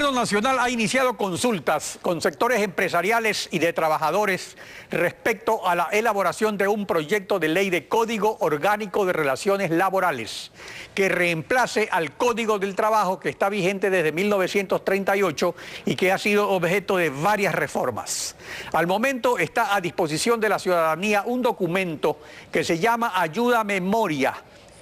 El Gobierno Nacional ha iniciado consultas con sectores empresariales y de trabajadores respecto a la elaboración de un proyecto de ley de Código Orgánico de Relaciones Laborales que reemplace al Código del Trabajo que está vigente desde 1938 y que ha sido objeto de varias reformas. Al momento está a disposición de la ciudadanía un documento que se llama Ayuda Memoria,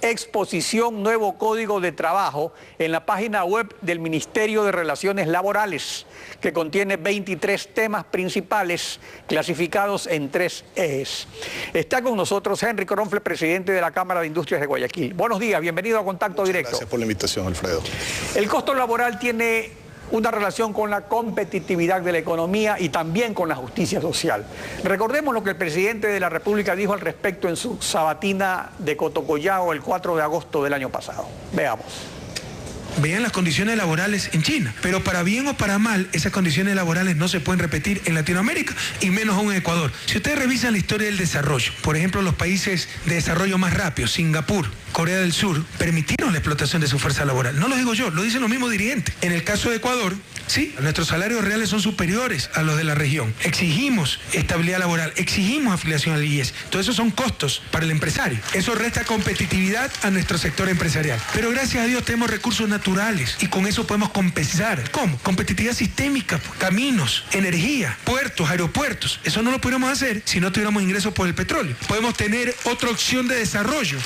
exposición Nuevo Código de Trabajo en la página web del Ministerio de Relaciones Laborales, que contiene 23 temas principales clasificados en 3 ejes. Está con nosotros Henry Cronfle, presidente de la Cámara de Industrias de Guayaquil. Buenos días, bienvenido a Contacto Directo. Gracias por la invitación, Alfredo. El costo laboral tiene una relación con la competitividad de la economía y también con la justicia social. Recordemos lo que el presidente de la República dijo al respecto en su sabatina de Cotocollao el 4 de agosto del año pasado. Veamos. Vean las condiciones laborales en China, pero para bien o para mal, esas condiciones laborales no se pueden repetir en Latinoamérica y menos aún en Ecuador. Si ustedes revisan la historia del desarrollo, por ejemplo, los países de desarrollo más rápido, Singapur, Corea del Sur, permitieron la explotación de su fuerza laboral. No lo digo yo, lo dicen los mismos dirigentes. En el caso de Ecuador, sí, nuestros salarios reales son superiores a los de la región. Exigimos estabilidad laboral, exigimos afiliación al IES. Todo eso son costos para el empresario. Eso resta competitividad a nuestro sector empresarial. Pero gracias a Dios tenemos recursos naturales y con eso podemos compensar. ¿Cómo? Competitividad sistémica, caminos, energía, puertos, aeropuertos. Eso no lo pudiéramos hacer si no tuviéramos ingresos por el petróleo. Podemos tener otra opción de desarrollo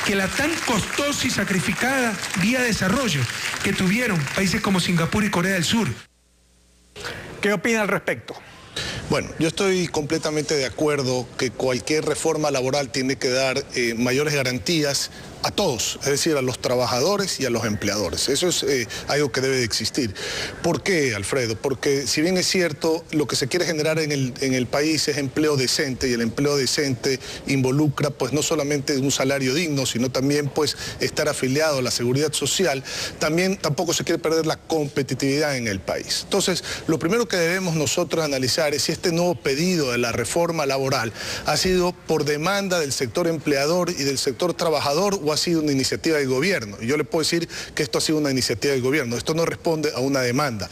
que la tan costosa y sacrificada vía de desarrollo que tuvieron países como Singapur y Corea del Sur. ¿Qué opina al respecto? Bueno, yo estoy completamente de acuerdo que cualquier reforma laboral tiene que dar mayores garantías a todos, es decir, a los trabajadores y a los empleadores. Eso es algo que debe de existir. ¿Por qué, Alfredo? Porque si bien es cierto, lo que se quiere generar en el país es empleo decente, y el empleo decente involucra pues no solamente un salario digno, sino también pues estar afiliado a la seguridad social, tampoco se quiere perder la competitividad en el país. Entonces, lo primero que debemos nosotros analizar es si este nuevo pedido de la reforma laboral ha sido por demanda del sector empleador y del sector trabajador o ha sido una iniciativa del gobierno. Y yo le puedo decir que esto ha sido una iniciativa del gobierno. Esto no responde a una demanda.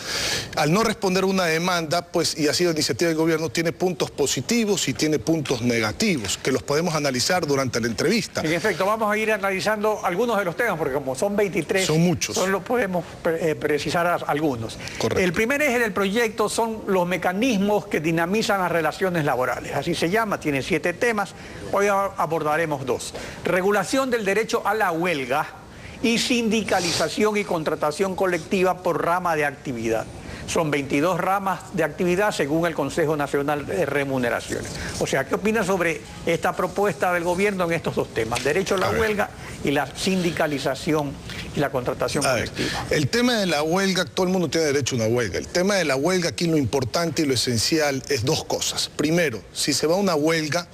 Al no responder a una demanda, pues, y ha sido iniciativa del gobierno, tiene puntos positivos y tiene puntos negativos, que los podemos analizar durante la entrevista. En efecto, vamos a ir analizando algunos de los temas, porque como son 23, son muchos. Solo podemos precisar algunos. Correcto. El primer eje del proyecto son los mecanismos que dinamizan las relaciones laborales. Así se llama, tiene 7 temas. Hoy abordaremos 2. Regulación del derecho a la huelga y sindicalización y contratación colectiva por rama de actividad. Son 22 ramas de actividad según el Consejo Nacional de Remuneraciones. O sea, ¿qué opina sobre esta propuesta del gobierno en estos 2 temas? Derecho a la huelga y la sindicalización y la contratación colectiva. El tema de la huelga, todo el mundo tiene derecho a una huelga. El tema de la huelga, aquí lo importante y lo esencial es 2 cosas. Primero, si se va a una huelga,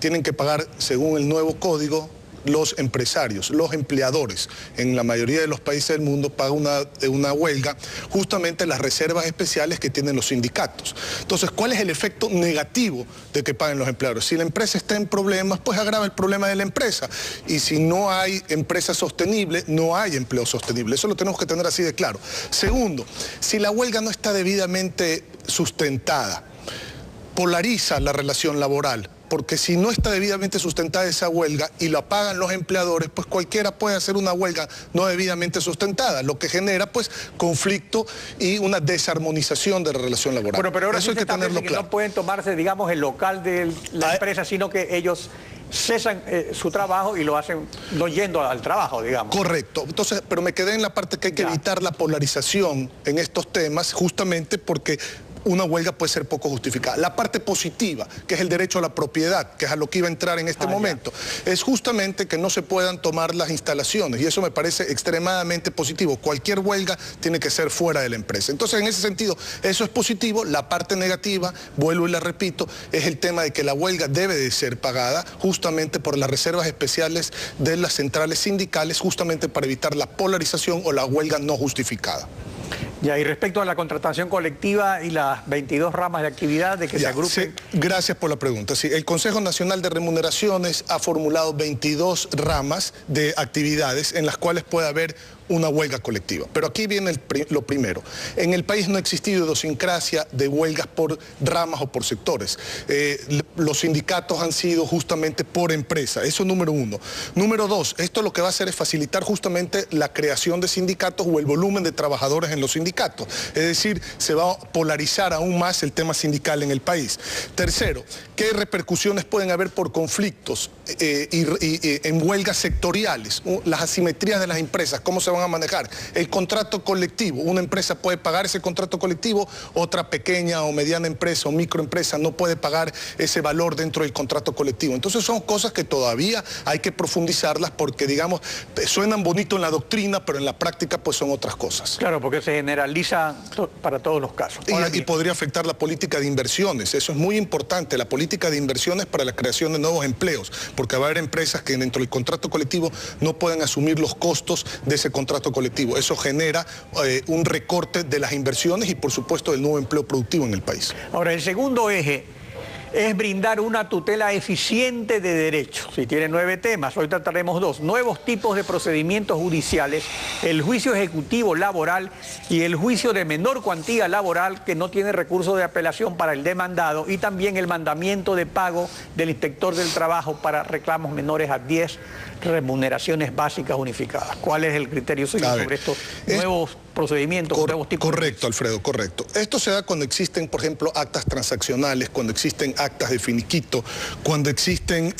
tienen que pagar, según el nuevo código, los empresarios, los empleadores. En la mayoría de los países del mundo pagan una huelga justamente las reservas especiales que tienen los sindicatos. Entonces, ¿cuál es el efecto negativo de que paguen los empleadores? Si la empresa está en problemas, pues agrava el problema de la empresa. Y si no hay empresa sostenible, no hay empleo sostenible. Eso lo tenemos que tener así de claro. Segundo, si la huelga no está debidamente sustentada, polariza la relación laboral, porque si no está debidamente sustentada esa huelga y la pagan los empleadores, pues cualquiera puede hacer una huelga no debidamente sustentada, lo que genera pues conflicto y una desarmonización de la relación laboral. Bueno, pero ahora eso hay que tenerlo claro. No pueden tomarse, digamos, el local de la empresa, sino que ellos cesan su trabajo y lo hacen no yendo al trabajo, digamos. Correcto. Entonces, pero me quedé en la parte que hay que evitar la polarización en estos temas, justamente porque una huelga puede ser poco justificada. La parte positiva, que es el derecho a la propiedad, que es a lo que iba a entrar en este momento, es justamente que no se puedan tomar las instalaciones, y eso me parece extremadamente positivo. Cualquier huelga tiene que ser fuera de la empresa. Entonces, en ese sentido, eso es positivo. La parte negativa, vuelvo y la repito, es el tema de que la huelga debe de ser pagada justamente por las reservas especiales de las centrales sindicales, justamente para evitar la polarización o la huelga no justificada. Ya, y respecto a la contratación colectiva y las 22 ramas de actividad de que se agrupen... Sí, gracias por la pregunta. Sí, el Consejo Nacional de Remuneraciones ha formulado 22 ramas de actividades en las cuales puede haber una huelga colectiva. Pero aquí viene lo primero. En el país no ha existido idiosincrasia de huelgas por ramas o por sectores. Los sindicatos han sido justamente por empresa. Eso número uno. Número dos, esto lo que va a hacer es facilitar justamente la creación de sindicatos o el volumen de trabajadores en los sindicatos. Es decir, se va a polarizar aún más el tema sindical en el país. Tercero, ¿qué repercusiones pueden haber por conflictos en huelgas sectoriales? Las asimetrías de las empresas, ¿cómo se van a manejar? El contrato colectivo, una empresa puede pagar ese contrato colectivo, otra pequeña o mediana empresa o microempresa no puede pagar ese valor dentro del contrato colectivo. Entonces son cosas que todavía hay que profundizarlas porque, digamos, suenan bonito en la doctrina, pero en la práctica pues son otras cosas. Claro, porque se generaliza para todos los casos. Y podría afectar la política de inversiones. Eso es muy importante, la política de inversiones para la creación de nuevos empleos, porque va a haber empresas que dentro del contrato colectivo no pueden asumir los costos de ese contrato colectivo. Eso genera un recorte de las inversiones y, por supuesto, del nuevo empleo productivo en el país. Ahora, el segundo eje es brindar una tutela eficiente de derechos. Si tiene 9 temas, hoy trataremos 2. Nuevos tipos de procedimientos judiciales, el juicio ejecutivo laboral y el juicio de menor cuantía laboral que no tiene recurso de apelación para el demandado, y también el mandamiento de pago del inspector del trabajo para reclamos menores a 10 remuneraciones básicas unificadas. ¿Cuál es el criterio suyo sobre estos nuevos procedimientos, nuevos tipos? Correcto, Alfredo, correcto. Esto se da cuando existen, por ejemplo, actas transaccionales, cuando existen actas de finiquito, cuando existen,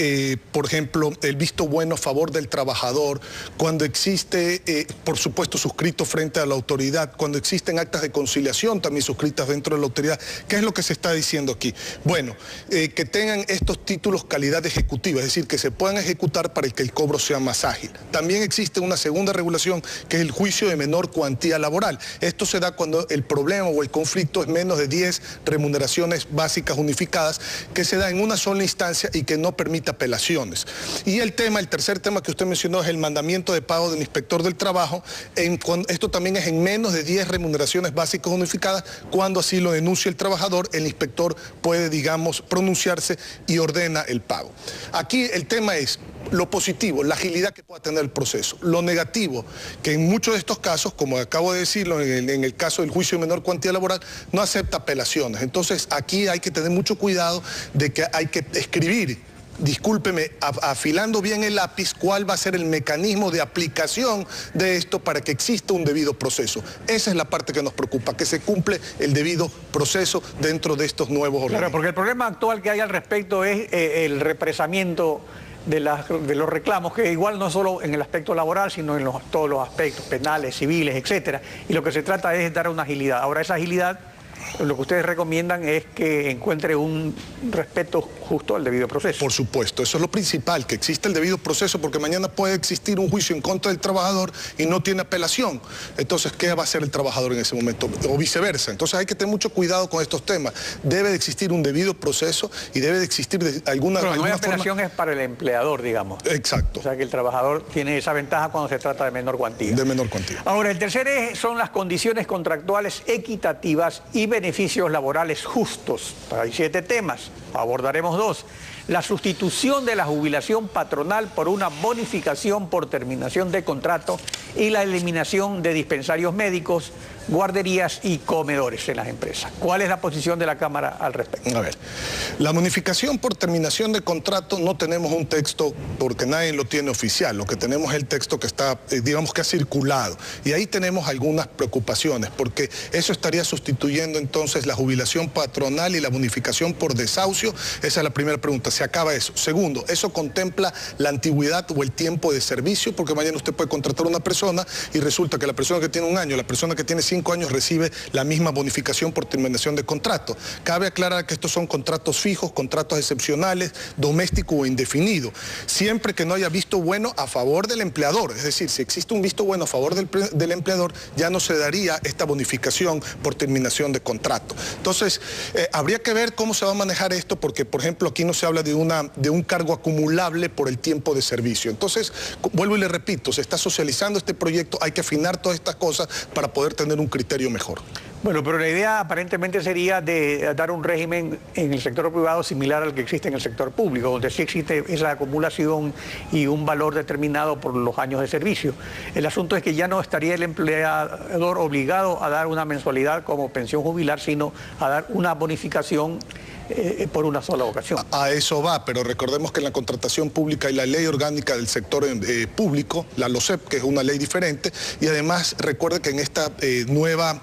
por ejemplo, el visto bueno a favor del trabajador, cuando existe, por supuesto, suscrito frente a la autoridad, cuando existen actas de conciliación también suscritas dentro de la autoridad. ¿Qué es lo que se está diciendo aquí? Bueno, que tengan estos títulos calidad ejecutiva, es decir, que se puedan ejecutar para que el cobro sea más ágil. También existe una segunda regulación que es el juicio de menor cuantía laboral. Esto se da cuando el problema o el conflicto es menos de 10 remuneraciones básicas unificadas, que se da en una sola instancia y que no permite apelaciones. Y el tercer tema que usted mencionó es el mandamiento de pago del inspector del trabajo. Esto también es en menos de 10 remuneraciones básicas unificadas. Cuando así lo denuncia el trabajador, el inspector puede, digamos, pronunciarse y ordena el pago. Aquí el tema es lo positivo, la agilidad que pueda tener el proceso. Lo negativo, que en muchos de estos casos, como acabo de decirlo, en el caso del juicio de menor cuantía laboral, no acepta apelaciones. Entonces aquí hay que tener mucho cuidado de que hay que escribir, discúlpeme, afilando bien el lápiz, cuál va a ser el mecanismo de aplicación de esto para que exista un debido proceso. Esa es la parte que nos preocupa, que se cumple el debido proceso dentro de estos nuevos organismos. Claro, porque el problema actual que hay al respecto es el represamiento de los reclamos, que igual no solo en el aspecto laboral, sino en todos los aspectos penales, civiles, etcétera. Y lo que se trata es dar una agilidad. Ahora, esa agilidad, lo que ustedes recomiendan es que encuentre un respeto justo al debido proceso. Por supuesto, eso es lo principal, que exista el debido proceso, porque mañana puede existir un juicio en contra del trabajador y no tiene apelación. Entonces, ¿qué va a hacer el trabajador en ese momento? O viceversa. Entonces hay que tener mucho cuidado con estos temas. Debe de existir un debido proceso y debe de existir alguna forma. No hay apelación es para el empleador, digamos. Exacto. O sea que el trabajador tiene esa ventaja cuando se trata de menor cuantía. De menor cuantía. Ahora, el tercer eje son las condiciones contractuales equitativas y beneficios laborales justos. Hay 7 temas, abordaremos 2. La sustitución de la jubilación patronal por una bonificación por terminación de contrato y la eliminación de dispensarios médicos, guarderías y comedores en las empresas. ¿Cuál es la posición de la Cámara al respecto? A ver, la bonificación por terminación de contrato no tenemos un texto porque nadie lo tiene oficial. Lo que tenemos es el texto que está, digamos que ha circulado. Y ahí tenemos algunas preocupaciones porque eso estaría sustituyendo entonces la jubilación patronal y la bonificación por desahucio. Esa es la primera pregunta. Se acaba eso. Segundo, eso contempla la antigüedad o el tiempo de servicio, porque mañana usted puede contratar a una persona y resulta que la persona que tiene 1 año, la persona que tiene 5 años recibe la misma bonificación por terminación de contrato. Cabe aclarar que estos son contratos fijos, contratos excepcionales, doméstico o indefinido, siempre que no haya visto bueno a favor del empleador. Es decir, si existe un visto bueno a favor del empleador, ya no se daría esta bonificación por terminación de contrato. Entonces, habría que ver cómo se va a manejar esto, porque, por ejemplo, aquí no se habla habla de un cargo acumulable por el tiempo de servicio. Entonces, vuelvo y le repito, se está socializando este proyecto, hay que afinar todas estas cosas para poder tener un criterio mejor. Bueno, pero la idea aparentemente sería de dar un régimen en el sector privado similar al que existe en el sector público, donde sí existe esa acumulación y un valor determinado por los años de servicio. El asunto es que ya no estaría el empleador obligado a dar una mensualidad como pensión jubilar, sino a dar una bonificación por una sola ocasión. A eso va, pero recordemos que en la contratación pública hay la ley orgánica del sector público, la LOSEP, que es una ley diferente, y además recuerde que en esta nueva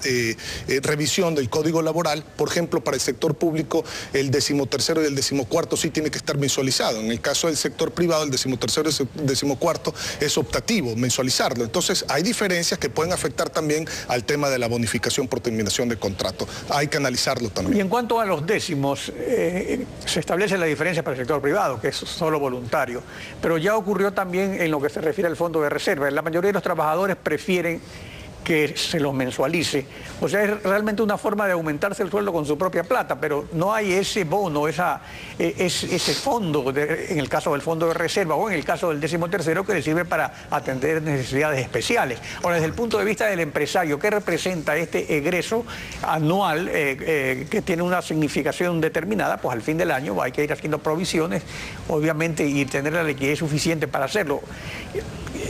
revisión del Código Laboral, por ejemplo, para el sector público, el 13º y el 14º sí tiene que estar mensualizado. En el caso del sector privado, el 13º y el 14º es optativo, mensualizarlo. Entonces, hay diferencias que pueden afectar también al tema de la bonificación por terminación de contrato. Hay que analizarlo también. Y en cuanto a los décimos, se establece la diferencia para el sector privado, que es solo voluntario, pero ya ocurrió también en lo que se refiere al fondo de reserva. La mayoría de los trabajadores prefieren que se los mensualice. O sea, es realmente una forma de aumentarse el sueldo con su propia plata, pero no hay ese bono, ese fondo, en el caso del fondo de reserva o en el caso del 13º, que le sirve para atender necesidades especiales. Ahora, desde el punto de vista del empresario, ¿qué representa este egreso anual que tiene una significación determinada? Pues al fin del año hay que ir haciendo provisiones, obviamente, y tener la liquidez suficiente para hacerlo.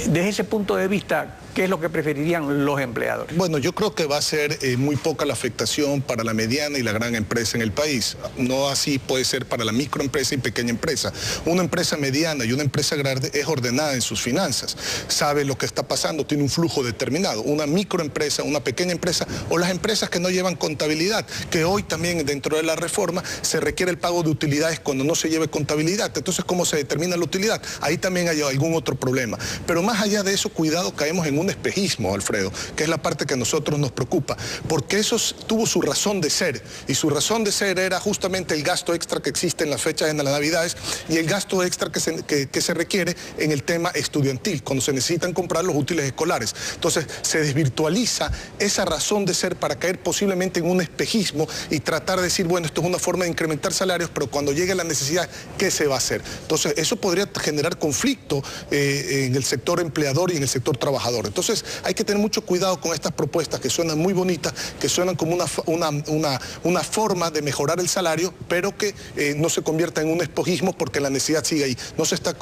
Desde ese punto de vista, ¿qué es lo que preferirían los empleadores? Bueno, yo creo que va a ser muy poca la afectación para la mediana y la gran empresa en el país. No así puede ser para la microempresa y pequeña empresa. Una empresa mediana y una empresa grande es ordenada en sus finanzas, sabe lo que está pasando, tiene un flujo determinado. Una microempresa, una pequeña empresa o las empresas que no llevan contabilidad, que hoy también dentro de la reforma se requiere el pago de utilidades cuando no se lleve contabilidad. Entonces, ¿cómo se determina la utilidad? Ahí también hay algún otro problema. Pero más allá de eso, cuidado, caemos en un espejismo, Alfredo, que es la parte que a nosotros nos preocupa, porque eso tuvo su razón de ser, y su razón de ser era justamente el gasto extra que existe en las fechas de las Navidades y el gasto extra que se requiere en el tema estudiantil, cuando se necesitan comprar los útiles escolares. Entonces, se desvirtualiza esa razón de ser para caer posiblemente en un espejismo y tratar de decir, bueno, esto es una forma de incrementar salarios, pero cuando llegue la necesidad, ¿qué se va a hacer? Entonces, eso podría generar conflicto en el sector empleador y en el sector trabajador. Entonces, hay que tener mucho cuidado con estas propuestas que suenan muy bonitas, que suenan como una forma de mejorar el salario, pero que no se convierta en un espejismo porque la necesidad sigue ahí. No se está,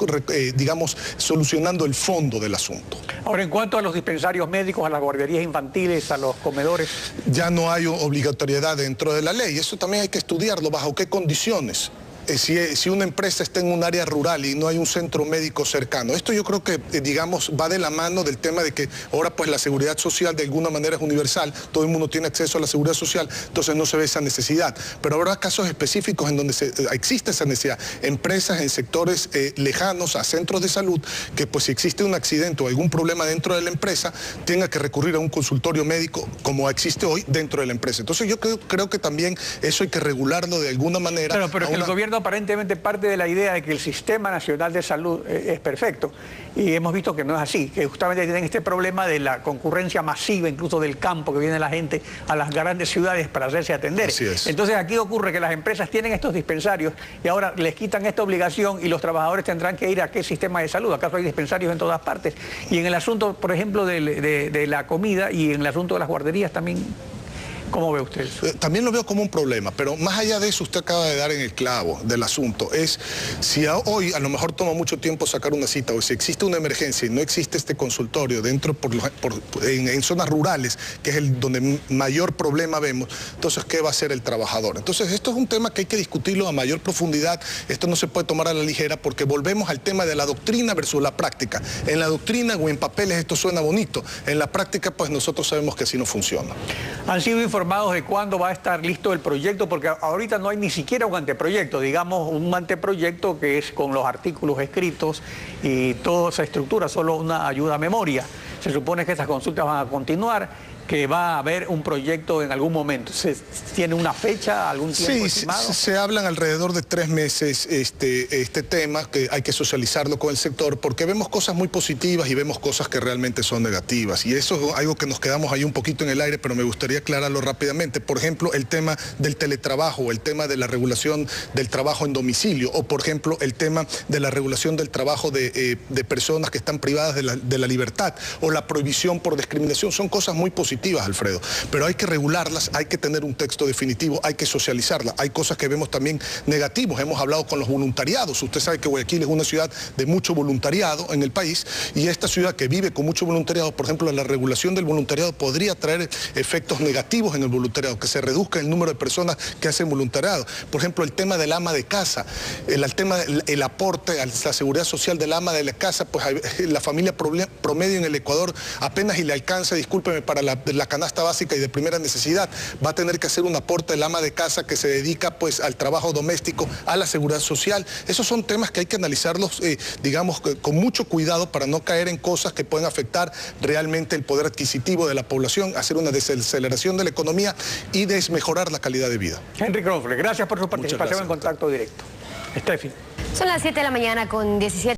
digamos, solucionando el fondo del asunto. Ahora, en cuanto a los dispensarios médicos, a las guarderías infantiles, a los comedores... Ya no hay obligatoriedad dentro de la ley. Eso también hay que estudiarlo. ¿Bajo qué condiciones? Si una empresa está en un área rural y no hay un centro médico cercano. Esto yo creo que, digamos, va de la mano del tema de que ahora pues la seguridad social de alguna manera es universal, todo el mundo tiene acceso a la seguridad social, entonces no se ve esa necesidad. Pero habrá casos específicos en donde existe esa necesidad. Empresas en sectores lejanos a centros de salud, que pues si existe un accidente o algún problema dentro de la empresa, tenga que recurrir a un consultorio médico como existe hoy dentro de la empresa. Entonces yo creo que también eso hay que regularlo de alguna manera. Pero es que el gobierno aparentemente parte de la idea de que el Sistema Nacional de Salud es perfecto, y hemos visto que no es así, que justamente tienen este problema de la concurrencia masiva, incluso del campo, que viene la gente a las grandes ciudades para hacerse atender. Así es. Entonces aquí ocurre que las empresas tienen estos dispensarios y ahora les quitan esta obligación y los trabajadores tendrán que ir a qué sistema de salud. ¿Acaso hay dispensarios en todas partes? Y en el asunto, por ejemplo, de la comida y en el asunto de las guarderías también... ¿Cómo ve usted eso? También lo veo como un problema, pero más allá de eso usted acaba de dar en el clavo del asunto. Es si hoy a lo mejor toma mucho tiempo sacar una cita o si existe una emergencia y no existe este consultorio dentro en zonas rurales, que es donde mayor problema vemos, entonces ¿qué va a hacer el trabajador? Entonces esto es un tema que hay que discutirlo a mayor profundidad. Esto no se puede tomar a la ligera porque volvemos al tema de la doctrina versus la práctica. En la doctrina o en papeles esto suena bonito, en la práctica pues nosotros sabemos que así no funciona. Han sido informados de cuándo va a estar listo el proyecto, porque ahorita no hay ni siquiera un anteproyecto, digamos un anteproyecto que es con los artículos escritos y toda esa estructura, solo una ayuda a memoria. Se supone que estas consultas van a continuar. que va a haber un proyecto en algún momento. ¿Tiene una fecha, algún tiempo estimado? Se hablan alrededor de 3 meses este tema, que hay que socializarlo con el sector, porque vemos cosas muy positivas y vemos cosas que realmente son negativas. Y eso es algo que nos quedamos ahí un poquito en el aire, pero me gustaría aclararlo rápidamente. Por ejemplo, el tema del teletrabajo, el tema de la regulación del trabajo en domicilio, o por ejemplo, el tema de la regulación del trabajo de personas que están privadas de la libertad, o la prohibición por discriminación. Son cosas muy positivas, Alfredo, pero hay que regularlas, hay que tener un texto definitivo, hay que socializarlas. Hay cosas que vemos también negativos. Hemos hablado con los voluntariados. Usted sabe que Guayaquil es una ciudad de mucho voluntariado en el país, y esta ciudad que vive con mucho voluntariado, por ejemplo, la regulación del voluntariado podría traer efectos negativos en el voluntariado, que se reduzca el número de personas que hacen voluntariado. Por ejemplo, el tema del ama de casa, el tema del aporte a la seguridad social del ama de la casa, pues la familia promedio en el Ecuador apenas y le alcanza, discúlpeme, para la canasta básica y de primera necesidad. Va a tener que hacer un aporte el ama de casa que se dedica pues al trabajo doméstico, a la seguridad social. Esos son temas que hay que analizarlos, digamos, con mucho cuidado para no caer en cosas que pueden afectar realmente el poder adquisitivo de la población, hacer una desaceleración de la economía y desmejorar la calidad de vida. Henry Cronfle, gracias por su participación en Contacto Directo. Steffi. Son las 7 de la mañana con 17.